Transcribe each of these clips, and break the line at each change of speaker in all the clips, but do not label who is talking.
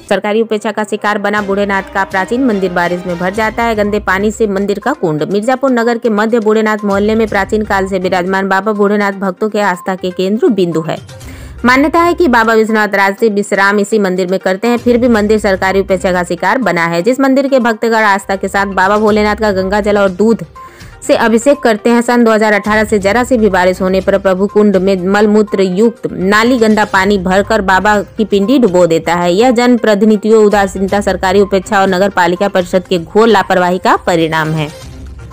सरकारी उपेक्षा का शिकार बना बूढ़ेनाथ का प्राचीन मंदिर बारिश में भर जाता है। गंदे पानी से मंदिर का कुंड। मिर्जापुर नगर के मध्य बूढ़ेनाथ मोहल्ले में प्राचीन काल से विराजमान बाबा बूढ़ेनाथ भक्तों के आस्था के केंद्र बिंदु है। मान्यता है कि बाबा विश्वनाथ रात्रि विश्राम इसी मंदिर में करते हैं, फिर भी मंदिर सरकारी उपेक्षा का शिकार बना है। जिस मंदिर के भक्तगण आस्था के साथ बाबा भोलेनाथ का गंगा जल और दूध से अभिषेक करते हैं, सन 2018 से जरा सी भी बारिश होने पर प्रभु कुंड में मलमूत्र युक्त नाली गंदा पानी भरकर बाबा की पिंडी डुबो देता है। यह जन प्रतिनिधियों, उदासीनता, सरकारी उपेक्षा और नगर पालिका परिषद के घोर लापरवाही का परिणाम है,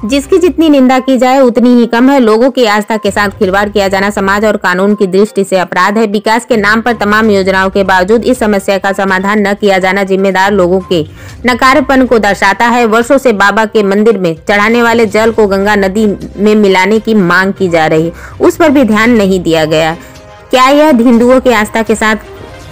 जिसकी जितनी निंदा की जाए उतनी ही कम है। लोगों की आस्था के साथ खिलवाड़ किया जाना समाज और कानून की दृष्टि से अपराध है। विकास के नाम पर तमाम योजनाओं के बावजूद इस समस्या का समाधान न किया जाना जिम्मेदार लोगों के नकारेपन को दर्शाता है। वर्षों से बाबा के मंदिर में चढ़ाने वाले जल को गंगा नदी में मिलाने की मांग की जा रही, उस पर भी ध्यान नहीं दिया गया। क्या यह हिंदुओं की आस्था के साथ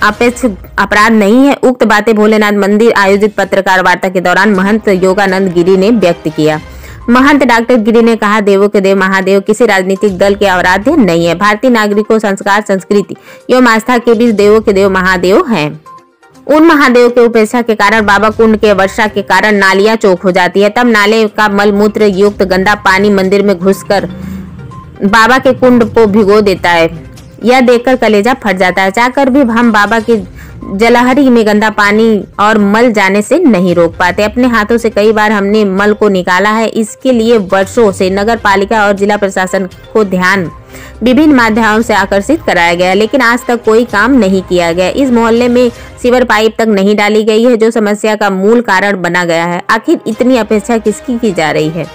अपेक्ष अपराध नहीं है? उक्त बातें भोलेनाथ मंदिर आयोजित पत्रकार वार्ता के दौरान महंत योगानंद गिरी ने व्यक्त किया। महंत डॉक्टर गिरी ने कहा, देवों के देव महादेव किसी राजनीतिक दल के आराध्य नहीं है। भारतीय नागरिकों, संस्कार, संस्कृति एवं आस्था के बीच देवों के देव महादेव हैं। उन महादेव के उपेक्षा के कारण बाबा कुंड के वर्षा के कारण नालियां चौक हो जाती है। तब नाले का मलमूत्र युक्त गंदा पानी मंदिर में घुसकर बाबा के कुंड को भिगो देता है। यह देखकर कलेजा फट जाता है। चाहकर भी हम बाबा की जलहरी में गंदा पानी और मल जाने से नहीं रोक पाते। अपने हाथों से कई बार हमने मल को निकाला है। इसके लिए वर्षों से नगर पालिका और जिला प्रशासन को ध्यान विभिन्न माध्यमों से आकर्षित कराया गया, लेकिन आज तक कोई काम नहीं किया गया। इस मोहल्ले में सीवर पाइप तक नहीं डाली गई है, जो समस्या का मूल कारण बना गया है। आखिर इतनी अपेक्षा किसकी की जा रही है?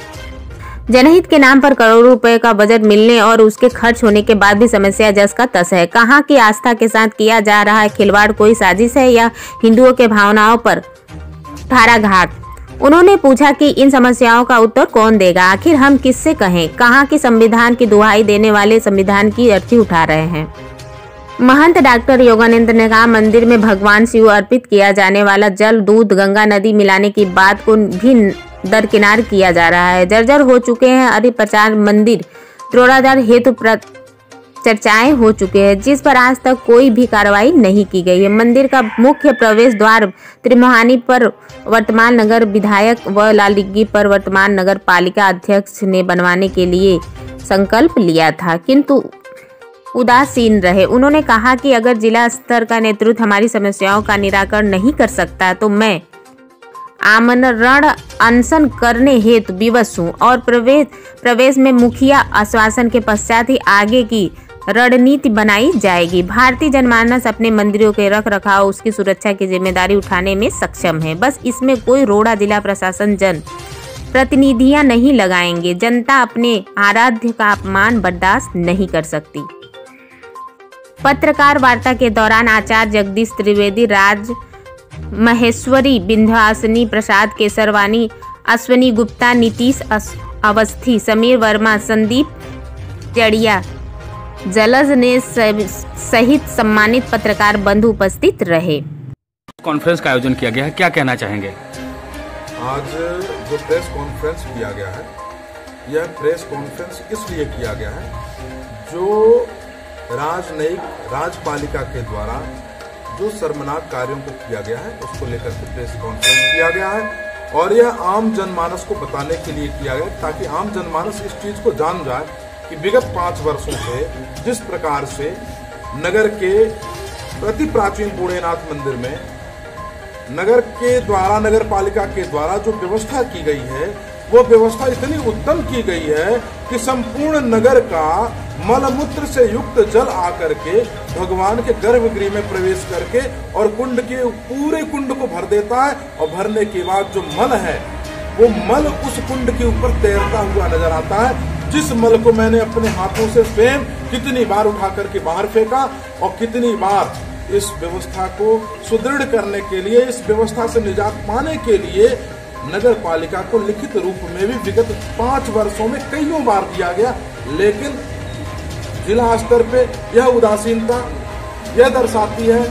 जनहित के नाम पर करोड़ों रुपए का बजट मिलने और उसके खर्च होने के बाद भी समस्या जस का तस है। कहाँ की आस्था के साथ किया जा रहा है खिलवाड़ कोई साजिश है या हिंदुओं के भावनाओं पर ठाराघात? उन्होंने पूछा कि इन समस्याओं का उत्तर कौन देगा? आखिर हम किससे कहें? कहाँ की संविधान की दुहाई देने वाले संविधान की अर्थी उठा रहे हैं? महंत डॉक्टर योगानंद ने कहा, मंदिर में भगवान शिव अर्पित किया जाने वाला जल, दूध, गंगा नदी मिलाने की बात को भी दरकिनार किया जा रहा है। जर्जर हो चुके हैं अरि प्रचार मंदिर, द्रोणाधार हेतु चर्चाएं हो चुके हैं, जिस पर आज तक कोई भी कार्रवाई नहीं की गई है। मंदिर का मुख्य प्रवेश द्वार त्रिमोहानी पर वर्तमान नगर विधायक व लालडिग्गी पर वर्तमान नगर पालिका अध्यक्ष ने बनवाने के लिए संकल्प लिया था, किंतु उदासीन रहे। उन्होंने कहा कि अगर जिला स्तर का नेतृत्व हमारी समस्याओं का निराकरण नहीं कर सकता तो मैं आमरण अनशन करने हेतु विवश हूँ और प्रवेश में मुखिया आश्वासन के पश्चात ही आगे की रणनीति बनाई जाएगी। भारतीय जनमानस अपने मंदिरों के रख रखाव, उसकी सुरक्षा की जिम्मेदारी उठाने में सक्षम है। बस इसमें कोई रोड़ा जिला प्रशासन जन प्रतिनिधियां नहीं लगाएंगे। जनता अपने आराध्य का अपमान बर्दाश्त नहीं कर सकती। पत्रकार वार्ता के दौरान आचार्य जगदीश त्रिवेदी, राज महेश्वरी, विंध्यावासिनी प्रसाद, केसरवानी, अश्विनी गुप्ता, नीतीश अवस्थी, समीर वर्मा, संदीप चड़िया, जलज ने सहित सम्मानित पत्रकार बंधु उपस्थित रहे।
कॉन्फ्रेंस का आयोजन किया गया है, क्या कहना चाहेंगे?
आज जो प्रेस कॉन्फ्रेंस किया गया है, यह प्रेस कॉन्फ्रेंस इसलिए किया गया है, जो राजनयिक राजपालिका के द्वारा जो शर्मनाक कार्यों को किया गया है उसको लेकर के प्रेस कॉन्फ्रेंस किया गया है और यह आम जनमानस को बताने के लिए किया गया ताकि आम जनमानस इस चीज को जान जाए कि विगत 5 वर्षों से जिस प्रकार से नगर के अति प्राचीन बूढ़ेनाथ मंदिर में नगर के द्वारा, नगर पालिका के द्वारा जो व्यवस्था की गई है वो व्यवस्था इतनी उत्तम की गई है कि संपूर्ण नगर का मलमूत्र से युक्त जल आकर के भगवान के गर्भगृह में प्रवेश करके और कुंड के पूरे कुंड को भर देता है और भरने के बाद जो मल है वो मल उस कुंड के ऊपर तैरता हुआ नजर आता है, जिस मल को मैंने अपने हाथों से स्वयं कितनी बार उठा करके बाहर फेंका और कितनी बार इस व्यवस्था को सुदृढ़ करने के लिए, इस व्यवस्था से निजात पाने के लिए नगर पालिका को लिखित रूप में भी विगत 5 वर्षों में कईयों बार दिया गया, लेकिन जिला स्तर पे यह उदासीनता यह दर्शाती है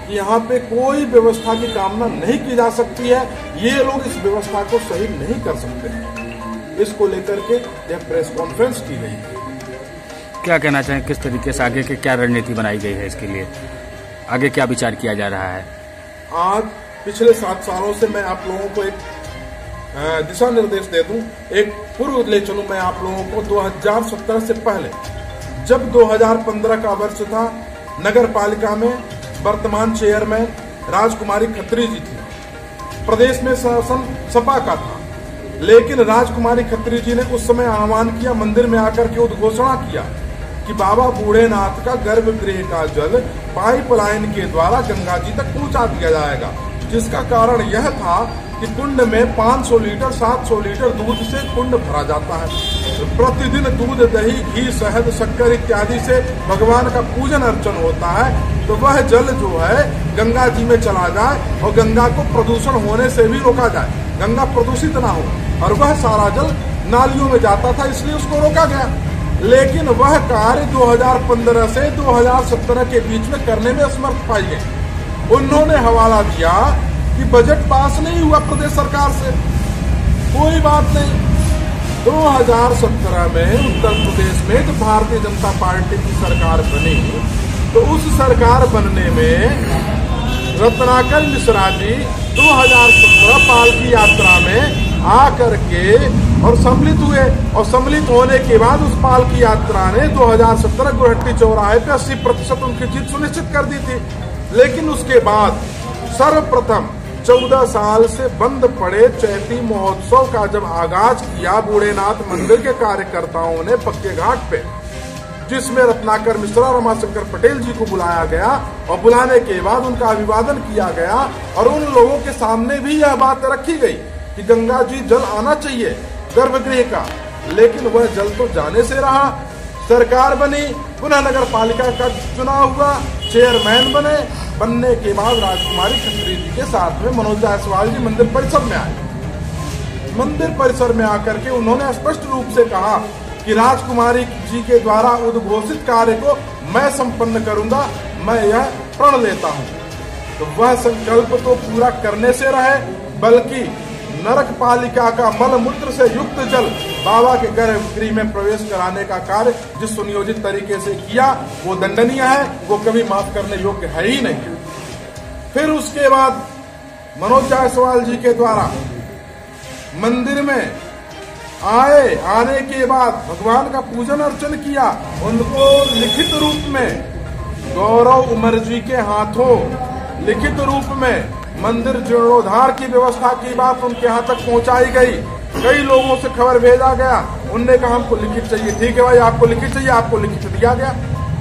कि यहाँ पे कोई व्यवस्था की कामना नहीं की जा सकती है। ये लोग इस व्यवस्था को सही नहीं कर सकते हैं। इसको लेकर के यह प्रेस कॉन्फ्रेंस की गई है।
क्या कहना चाहें, किस तरीके से आगे की क्या रणनीति बनाई गई है, इसके लिए आगे क्या विचार किया जा रहा है?
आज पिछले 7 सालों से मैं आप लोगों को एक दिशा निर्देश दे दूं, एक पूर्व ले चलूं मैं आप लोगों को 2017 से पहले, जब 2015 का वर्ष था, नगर पालिका में वर्तमान चेयरमैन राजकुमारी खत्री जी थी। प्रदेश में शासन सपा का था, लेकिन राजकुमारी खत्री जी ने उस समय आह्वान किया, मंदिर में आकर के उद्घोषणा किया कि बाबा बूढ़ेनाथ का गर्भगृह का जल पाइपलाइन के द्वारा गंगा जी तक पहुंचा दिया जाएगा, जिसका कारण यह था कि कुंड में 500 लीटर 700 लीटर दूध से कुंड भरा जाता है। प्रतिदिन दूध, दही, घी, शहद, शक्कर इत्यादि से भगवान का पूजन अर्चन होता है, तो वह जल जो है गंगा जी में चला जाए और गंगा को प्रदूषण होने से भी रोका जाए, गंगा प्रदूषित ना हो, और वह सारा जल नालियों में जाता था, इसलिए उसको रोका गया। लेकिन वह कार्य 2015 से 2017 के बीच में करने में असमर्थ पाई गई। उन्होंने हवाला दिया कि बजट पास नहीं हुआ प्रदेश सरकार से, कोई बात नहीं। 2017 में उत्तर प्रदेश में जो भारतीय जनता पार्टी की सरकार बनी, तो उस सरकार बनने में रत्नाकर मिश्रा जी 2017 पालकी यात्रा में आकर के और सम्मिलित हुए, और सम्मिलित होने के बाद उस पालकी यात्रा ने 2017 गुरहट्टी चौराहे पे 80% उनकी जीत सुनिश्चित कर दी थी। लेकिन उसके बाद सर्वप्रथम 14 साल से बंद पड़े चैती महोत्सव का जब आगाज किया बूढ़ेनाथ मंदिर के कार्यकर्ताओं ने पक्के घाट पे, जिसमें रत्नाकर मिश्रा, रमाशंकर पटेल जी को बुलाया गया, और बुलाने के बाद उनका अभिवादन किया गया, और उन लोगों के सामने भी यह बात रखी गई कि गंगा जी जल आना चाहिए गर्भगृह का, लेकिन वह जल तो जाने से रहा। सरकार बनी, पुनः नगर पालिका का चुनाव हुआ, चेयरमैन बने, बनने के बाद राजकुमारी खत्री जी के साथ में मनोज जायसवाल जी मंदिर परिसर में आए। मंदिर परिसर में आकर के उन्होंने स्पष्ट रूप से कहा कि राजकुमारी जी के द्वारा उद्घोषित कार्य को मैं संपन्न करूंगा, मैं यह प्रण लेता हूं। तो वह संकल्प तो पूरा करने से रहे, बल्कि नरक पालिका का मल मूत्र से युक्त जल बाबा के गर्भगृह में प्रवेश कराने का कार्य जिस सुनियोजित तरीके से किया, वो दंडनीय है, वो कभी माफ करने योग्य है ही नहीं। फिर उसके बाद मनोज जायसवाल जी के द्वारा मंदिर में आने के बाद भगवान का पूजन अर्चन किया, उनको लिखित रूप में गौरव उमर जी के हाथों लिखित रूप में मंदिर जीर्णोद्धार की व्यवस्था की बात उनके यहाँ तक पहुंचाई गई। कई लोगों से खबर भेजा गया, उनने कहा हमको लिखित चाहिए। ठीक है भाई, आपको लिखित चाहिए, आपको लिखित दिया गया,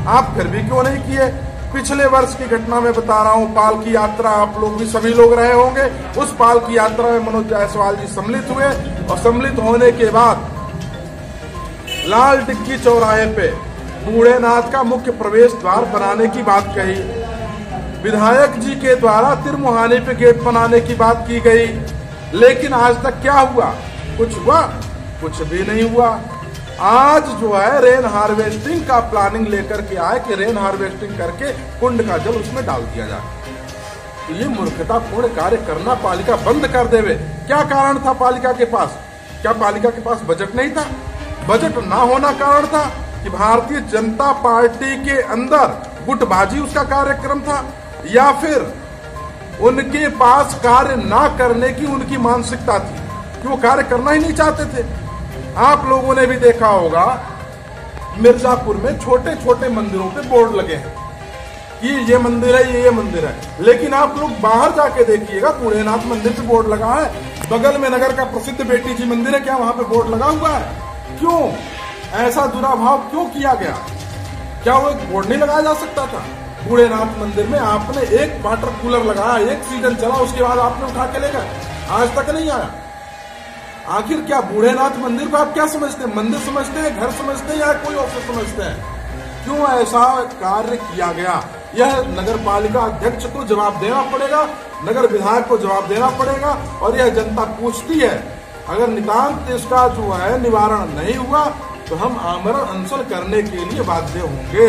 आप फिर भी क्यों नहीं किए। पिछले वर्ष की घटना में बता रहा हूँ, पालकी यात्रा आप लोग भी सभी लोग रहे होंगे, उस पालकी यात्रा में मनोज जायसवाल जी सम्मिलित हुए, और सम्मिलित होने के बाद लाल टिक्की चौराहे पे बूढ़ेनाथ का मुख्य प्रवेश द्वार बनाने की बात कही, विधायक जी के द्वारा तिरमुहाने पे गेट बनाने की बात की गई। लेकिन आज तक क्या हुआ? कुछ हुआ? कुछ भी नहीं हुआ। आज जो है रेन हार्वेस्टिंग का प्लानिंग लेकर के आए कि रेन हार्वेस्टिंग करके कुंड का जल उसमें डाल दिया जाए। तो ये मूर्खतापूर्ण कार्य करना पालिका बंद कर देवे। क्या कारण था पालिका के पास? क्या पालिका के पास बजट नहीं था? बजट ना होना कारण था कि भारतीय जनता पार्टी के अंदर गुटबाजी उसका कार्यक्रम था, या फिर उनके पास कार्य ना करने की उनकी मानसिकता थी कि वो कार्य करना ही नहीं चाहते थे। आप लोगों ने भी देखा होगा मिर्जापुर में छोटे छोटे मंदिरों पे बोर्ड लगे हैं कि ये मंदिर है, ये मंदिर है, लेकिन आप लोग बाहर जाके देखिएगा बूढ़ेनाथ मंदिर पे बोर्ड लगा है। बगल में नगर का प्रसिद्ध बेटी जी मंदिर है, क्या वहां पे बोर्ड लगा हुआ है? क्यों ऐसा दुराभाव क्यों किया गया? क्या वो एक बोर्ड नहीं लगाया जा सकता था? बूढ़ेनाथ मंदिर में आपने एक वाटर कूलर लगाया, एक सीजन चला, उसके बाद आपने उठा के ले गए, आज तक नहीं आया। आखिर क्या बूढ़ेनाथ मंदिर को आप क्या समझते हैं? मंदिर समझते हैं, घर समझते हैं, या कोई ऑफिस समझते हैं? क्यों ऐसा कार्य किया गया? यह नगर पालिका अध्यक्ष को जवाब देना पड़ेगा, नगर विधायक को जवाब देना पड़ेगा, और यह जनता पूछती है। अगर नितांत इसका जो है निवारण नहीं हुआ तो हम आमरण अनशन करने के लिए बाध्य होंगे।